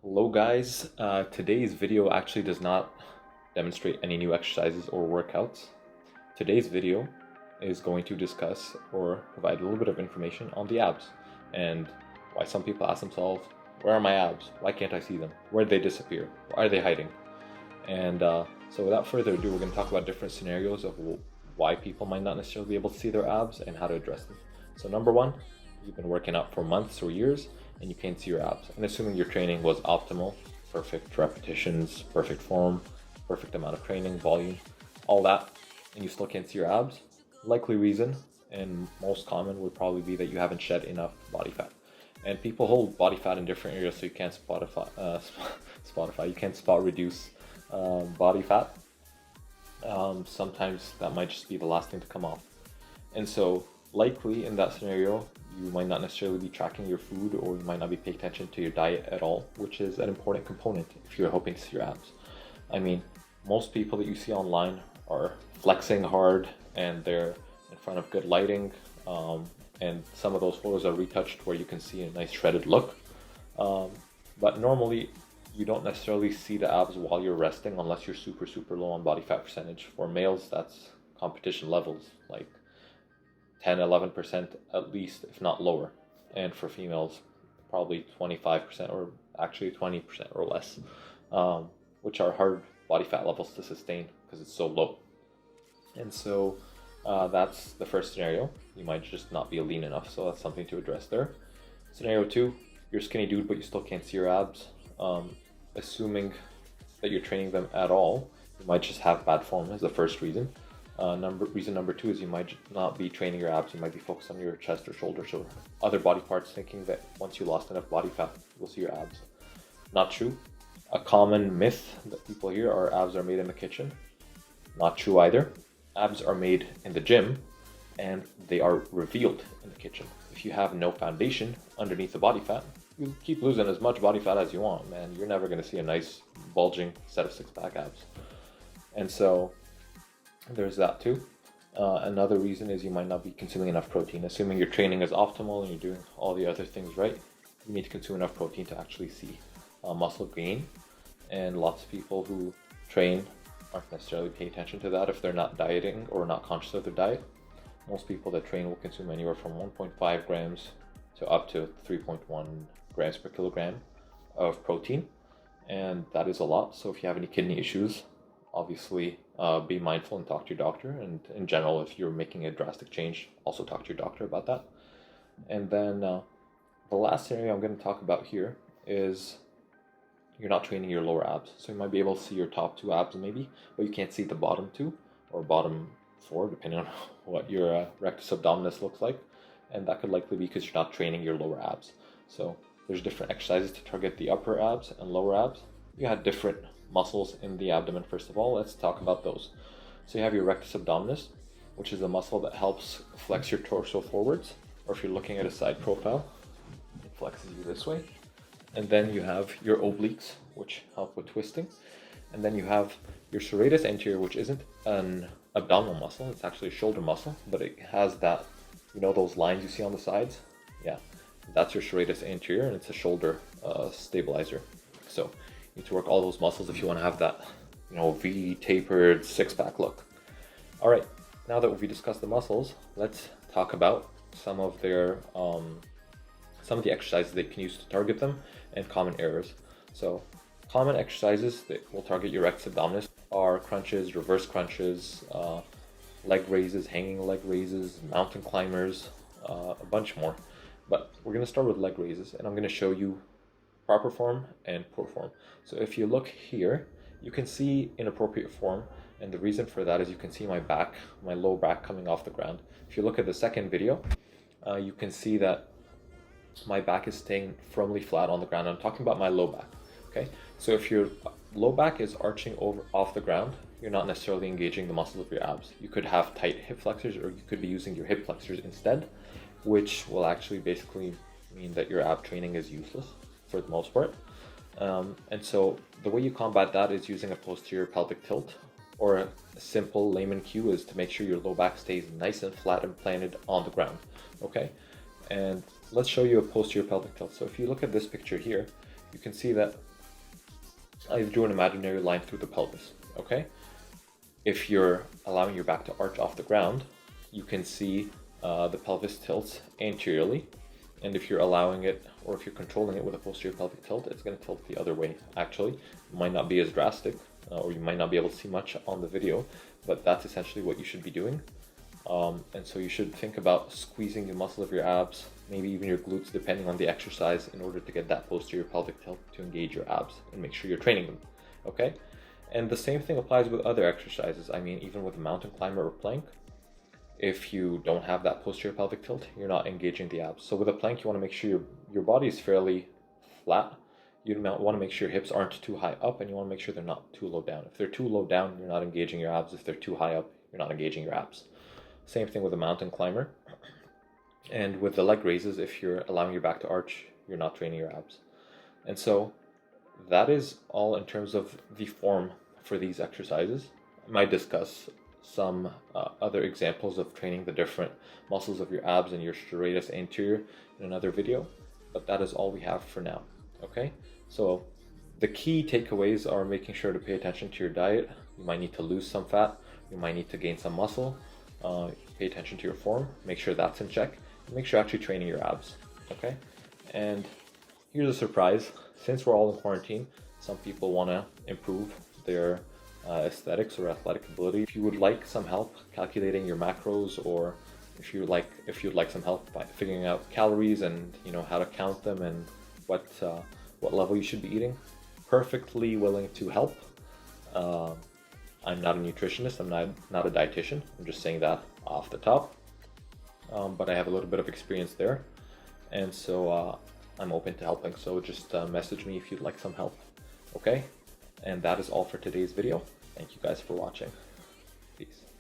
Hello guys, today's video actually does not demonstrate any new exercises or workouts. Today's video is going to discuss or provide a little bit of information on the abs and why some people ask themselves, where are my abs? Why can't I see them? Where did they disappear? Why are they hiding? And so without further ado, we're going to talk about different scenarios of why people might not necessarily be able to see their abs and how to address them. So number one, you've been working out for months or years and you can't see your abs. And assuming your training was optimal, perfect repetitions, perfect form, perfect amount of training, volume, all that, and you still can't see your abs, likely reason and most common would probably be that you haven't shed enough body fat. And people hold body fat in different areas, so you can't you can't spot reduce body fat. Sometimes that might just be the last thing to come off. And so likely in that scenario, you might not necessarily be tracking your food, or you might not be paying attention to your diet at all, which is an important component if you're hoping to see your abs. I mean, most people that you see online are flexing hard and they're in front of good lighting, and some of those photos are retouched where you can see a nice shredded look. But normally you don't necessarily see the abs while you're resting unless you're super low on body fat percentage. For males, that's competition levels, like 10-11% at least, if not lower. And for females, probably 25% or actually 20% or less, which are hard body fat levels to sustain because it's so low. And so that's the first scenario. You might just not be lean enough, so that's something to address there. Scenario two, you're a skinny dude but you still can't see your abs. Assuming that you're training them at all, you might just have bad form as the first reason. Reason number two is you might not be training your abs. You might be focused on your chest or shoulders or other body parts, thinking that once you lost enough body fat, you'll see your abs. Not true. A common myth that people hear are abs are made in the kitchen. Not true either. Abs are made in the gym and they are revealed in the kitchen. If you have no foundation underneath the body fat, you keep losing as much body fat as you want, man. You're never going to see a nice bulging set of six-pack abs. And so there's that too. Another reason is you might not be consuming enough protein. Assuming your training is optimal and you're doing all the other things right, you need to consume enough protein to actually see muscle gain. And lots of people who train aren't necessarily paying attention to that if they're not dieting or not conscious of their diet. Most people that train will consume anywhere from 1.5 grams to up to 3.1 grams per kilogram of protein, and that is a lot. So if you have any kidney issues, obviously be mindful and talk to your doctor. And in general, if you're making a drastic change, also talk to your doctor about that. And then the last scenario I'm going to talk about here is you're not training your lower abs. So you might be able to see your top two abs maybe, but you can't see the bottom two or bottom four, depending on what your rectus abdominis looks like. And that could likely be because you're not training your lower abs. So there's different exercises to target the upper abs and lower abs. You have different muscles in the abdomen. First of all, let's talk about those. So you have your rectus abdominis, which is a muscle that helps flex your torso forwards, or if you're looking at a side profile, it flexes you this way. And then you have your obliques, which help with twisting. And then you have your serratus anterior, which isn't an abdominal muscle, it's actually a shoulder muscle, but it has that, you know, those lines you see on the sides? Yeah, that's your serratus anterior, and it's a shoulder stabilizer. So you need to work all those muscles if you want to have that, you know, V tapered six-pack look. All right, now that we discussed the muscles, let's talk about some of their some of the exercises they can use to target them and common errors. So common exercises that will target your rectus abdominis are crunches, reverse crunches, leg raises, hanging leg raises, mountain climbers, a bunch more. But we're going to start with leg raises, and I'm going to show you proper form and poor form. So if you look here, you can see inappropriate form, and the reason for that is you can see my back, my low back coming off the ground. If you look at the second video, you can see that my back is staying firmly flat on the ground. I'm talking about my low back. Okay, so if your low back is arching over off the ground, you're not necessarily engaging the muscles of your abs. You could have tight hip flexors, or you could be using your hip flexors instead, which will actually basically mean that your ab training is useless for the most part. And so the way you combat that is using a posterior pelvic tilt, or a simple layman cue is to make sure your low back stays nice and flat and planted on the ground. Okay, and let's show you a posterior pelvic tilt. So if you look at this picture here, you can see that I drew an imaginary line through the pelvis, okay? If you're allowing your back to arch off the ground, you can see the pelvis tilts anteriorly. And if you're allowing it, or if you're controlling it with a posterior pelvic tilt, it's going to tilt the other way, actually. It might not be as drastic, or you might not be able to see much on the video, but that's essentially what you should be doing. And so you should think about squeezing the muscle of your abs, maybe even your glutes, depending on the exercise, in order to get that posterior pelvic tilt to engage your abs and make sure you're training them, okay? And the same thing applies with other exercises. I mean, even with a mountain climber or plank, if you don't have that posterior pelvic tilt, you're not engaging the abs. So with a plank, you want to make sure your body is fairly flat. You want to make sure your hips aren't too high up, and you want to make sure they're not too low down. If they're too low down, you're not engaging your abs. If they're too high up, you're not engaging your abs. Same thing with a mountain climber. And with the leg raises, if you're allowing your back to arch, you're not training your abs. And so that is all in terms of the form for these exercises. I might discuss some other examples of training the different muscles of your abs and your serratus anterior in another video, but that is all we have for now, okay? So the key takeaways are making sure to pay attention to your diet. You might need to lose some fat, you might need to gain some muscle, pay attention to your form, make sure that's in check, and make sure you're actually training your abs, okay? And here's a surprise. Since we're all in quarantine, some people want to improve their aesthetics or athletic ability. If you would like some help calculating your macros, or if you'd like some help by figuring out calories and how to count them and what level you should be eating, perfectly willing to help. I'm not a nutritionist, I'm not a dietitian, I'm just saying that off the top, but I have a little bit of experience there, and so I'm open to helping. So just message me if you'd like some help, okay? And that is all for today's video. Thank you guys for watching. Peace.